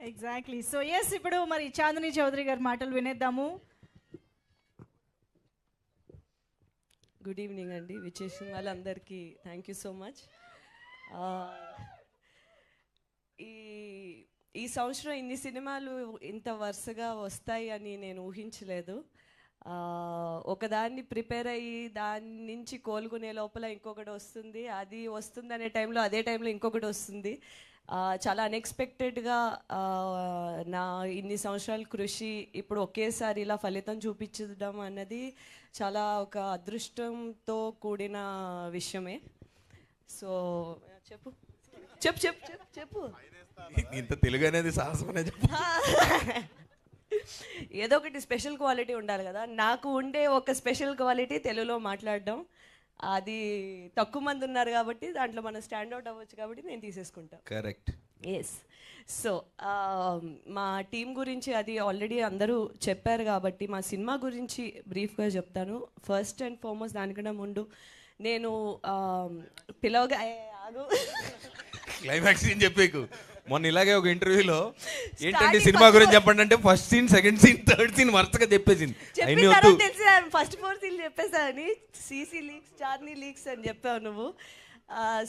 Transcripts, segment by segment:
Exactly. So yes, ఇప్పుడు మరి చాందిని చౌదరి గారి మాటలు వినేద్దాము. గుడ్ ఈవినింగ్ అండి, విచ్చేసిన వాళ్ళందరికీ థ్యాంక్ యూ సో మచ్. ఈ ఈ సంవత్సరం ఇన్ని సినిమాలు ఇంత వరుసగా వస్తాయి అని నేను ఊహించలేదు. ఒకదాన్ని ప్రిపేర్ అయ్యి దాని నుంచి కోలుకునే లోపల ఇంకొకటి వస్తుంది, అది వస్తుంది అనే టైంలో అదే టైంలో ఇంకొకటి వస్తుంది. చాలా అన్ఎక్స్పెక్టెడ్గా నా ఇన్ని సంవత్సరాల కృషి ఇప్పుడు ఒకేసారి ఇలా ఫలితం చూపించడం అన్నది చాలా ఒక అదృష్టంతో కూడిన విషయమే. సో చెప్పు చెప్పు చెప్పు చెప్పు చెప్పు ఇంత తెలుగు అనేది సాహసమనే చెప్పు. ఏదో ఒకటి స్పెషల్ క్వాలిటీ ఉండాలి కదా. నాకు ఉండే ఒక స్పెషల్ క్వాలిటీ తెలుగులో మాట్లాడడం. అది తక్కువ మంది ఉన్నారు కాబట్టి దాంట్లో మనం స్టాండ్అవుట్ అవ్వచ్చు కాబట్టి నేను తీసేసుకుంటాను. కరెక్ట్. ఎస్. సో మా టీం గురించి అది ఆల్రెడీ అందరూ చెప్పారు కాబట్టి మా సినిమా గురించి బ్రీఫ్గా చెప్తాను. ఫస్ట్ అండ్ ఫార్మోస్ట్ దానికన్నా ముందు నేను పిలవగా ఆగు క్లైమాక్స్ సీన్ చెప్పేకు. మొన్న ఇలాగే ఒక ఇంటర్వ్యూలో ఏంటంటే సినిమా గురించి చెప్పండి అంటే first scene, second scene, third scene వరుసగా చెప్పేసింది. తెలిసి ఫస్ట్ 4 సీన్లు చెప్పేసా అని సీసీ లీక్స్, చార్నీ లీక్స్ అని చెప్పావు నువ్వు.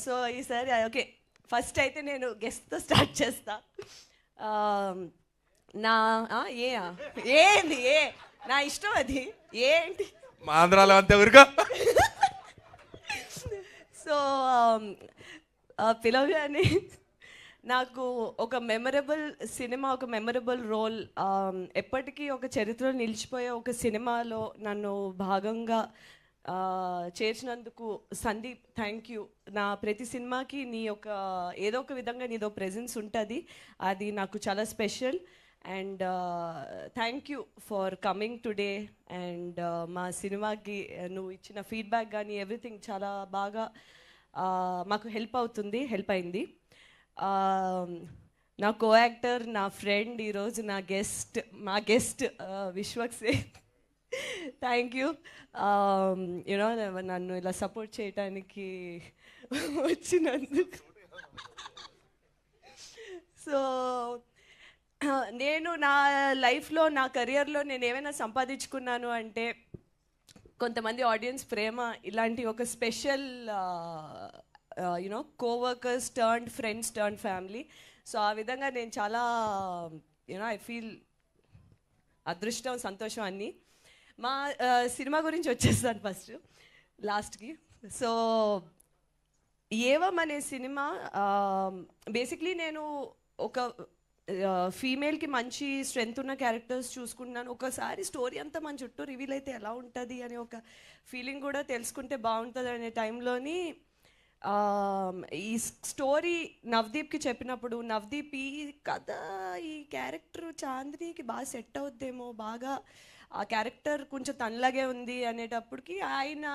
సో ఈసారి ఓకే, ఫస్ట్ అయితే నేను గెస్ట్తో స్టార్ట్ చేస్తా. నా ఏంది ఏ నా ఇష్టం అది ఏంటి మా ఆంధ్రాలో అంతే ఊరుగా. సో పిలవగానే నాకు ఒక మెమరబుల్ సినిమా, ఒక మెమరబుల్ రోల్, ఎప్పటికీ ఒక చరిత్రలో నిలిచిపోయే ఒక సినిమాలో నన్ను భాగంగా చేర్చినందుకు సందీప్, థ్యాంక్ యూ. నా ప్రతి సినిమాకి నీ యొక్క ఏదో ఒక విధంగా నీదో ప్రెజెన్స్ ఉంటుంది, అది నాకు చాలా special. And thank you for coming today. And మా సినిమాకి నువ్వు ఇచ్చిన ఫీడ్బ్యాక్ కానీ ఎవ్రీథింగ్ చాలా బాగా మాకు హెల్ప్ అయింది. నా కో యాక్టర్, నా ఫ్రెండ్, ఈరోజు మా guest Vishwak Sen, thank you. You know నన్ను ఇలా సపోర్ట్ చేయటానికి వచ్చినందుకు. సో నేను నా లైఫ్లో, నా కెరియర్లో నేను ఏమైనా సంపాదించుకున్నాను అంటే కొంతమంది ఆడియన్స్ ప్రేమ, ఇలాంటి ఒక special you know coworkers turned friends turned family. So ఆ విధంగా నేను చాలా యూనో ఐ ఫీల్ అదృష్టం, సంతోషం అన్నీ. మా సినిమా గురించి వచ్చేస్తాను ఫస్ట్ లాస్ట్కి. సో ఏవం అనే సినిమా బేసిక్లీ నేను ఒక ఫీమేల్కి మంచి స్ట్రెంగ్త్ ఉన్న క్యారెక్టర్స్ చూసుకుంటున్నాను. ఒకసారి స్టోరీ అంతా మన చుట్టూ రివీల్ అయితే ఎలా ఉంటుంది అనే ఒక ఫీలింగ్ కూడా తెలుసుకుంటే బాగుంటుంది అనే టైంలోని ఈ స్టోరీ నవదీప్కి చెప్పినప్పుడు, నవదీప్ ఈ కథ, ఈ క్యారెక్టర్ చాందినికి బాగా సెట్ అవుద్దేమో, బాగా ఆ క్యారెక్టర్ కొంచెం తనలాగే ఉంది అనేటప్పటికి ఆయన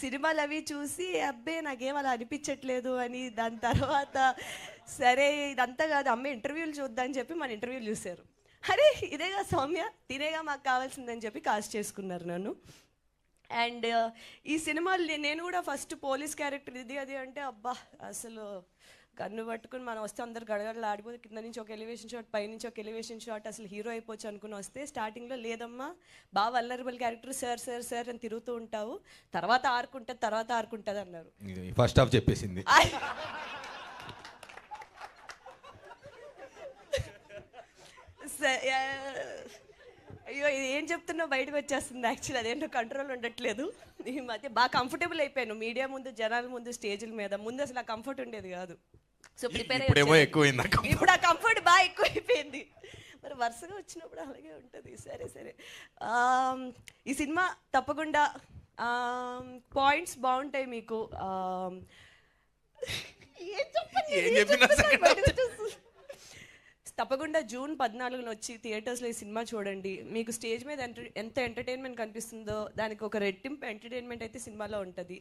సినిమాలు అవి చూసి అబ్బే నాకేం అలా అనిపించట్లేదు అని, దాని తర్వాత సరే ఇదంతా కాదు అమ్మ ఇంటర్వ్యూలు చూద్దామని చెప్పి మన ఇంటర్వ్యూలు చూశారు. అరే ఇదేగా సౌమ్య, తినేగా మాకు కావాల్సిందని చెప్పి కాస్ట్ చేసుకున్నారు నన్ను. అండ్ ఈ సినిమాలు నేను కూడా ఫస్ట్ పోలీస్ క్యారెక్టర్ ఇది అది అంటే అబ్బా అసలు గన్ను పట్టుకుని మనం వస్తే అందరు గడగడలు ఆడిపోతే, కింద నుంచి ఒక ఎలివేషన్ షాట్, పైనుంచి ఒక ఎలివేషన్ షాట్, అసలు హీరో అయిపోవచ్చు అనుకుని వస్తే స్టార్టింగ్లో లేదమ్మా బాగా vulnerable character, sir sir sir అని తిరుగుతూ ఉంటావు, తర్వాత ఆరుకుంటుంది అన్నారు. ఫస్ట్ హాఫ్ చెప్పేసింది. అయ్యో ఇది ఏం చెప్తున్నా బయటకు వచ్చేస్తుంది. యాక్చువల్లీ అదేంటో కంట్రోల్ ఉండట్లేదు. ఈ మధ్య బాగా కంఫర్టబుల్ అయిపోయాను మీడియా ముందు, జనాల ముందు, స్టేజ్ల మీద. ముందు అసలు ఆ కంఫర్ట్ ఉండేది కాదు. సో ప్రిపేర్ ఇప్పుడు ఆ కంఫర్ట్ బాగా ఎక్కువైపోయింది. మరి వరుసగా వచ్చినప్పుడు అలాగే ఉంటుంది. సరే ఈ సినిమా తప్పకుండా పాయింట్స్ బాగుంటాయి మీకు. తప్పకుండా జూన్ 14న వచ్చి థియేటర్స్లో ఈ సినిమా చూడండి. మీకు స్టేజ్ మీద ఎంత ఎంటర్టైన్మెంట్ కనిపిస్తుందో దానికి ఒక రెట్టింపు ఎంటర్టైన్మెంట్ అయితే సినిమాలో ఉంటుంది.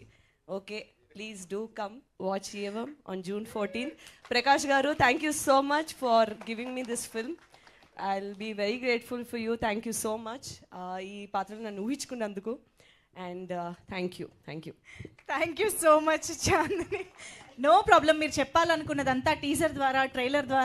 Okay, please do come watch Evam on June 14. Prakash గారు, thank you so much for giving me this film. I will be very grateful for you. Thank you so much ఈ పాత్రను నన్ను ఊహించుకున్నందుకు. And thank you so much Chandini. No problem. మీరు చెప్పాలనుకున్నదంతా teaser ద్వారా, trailer ద్వారా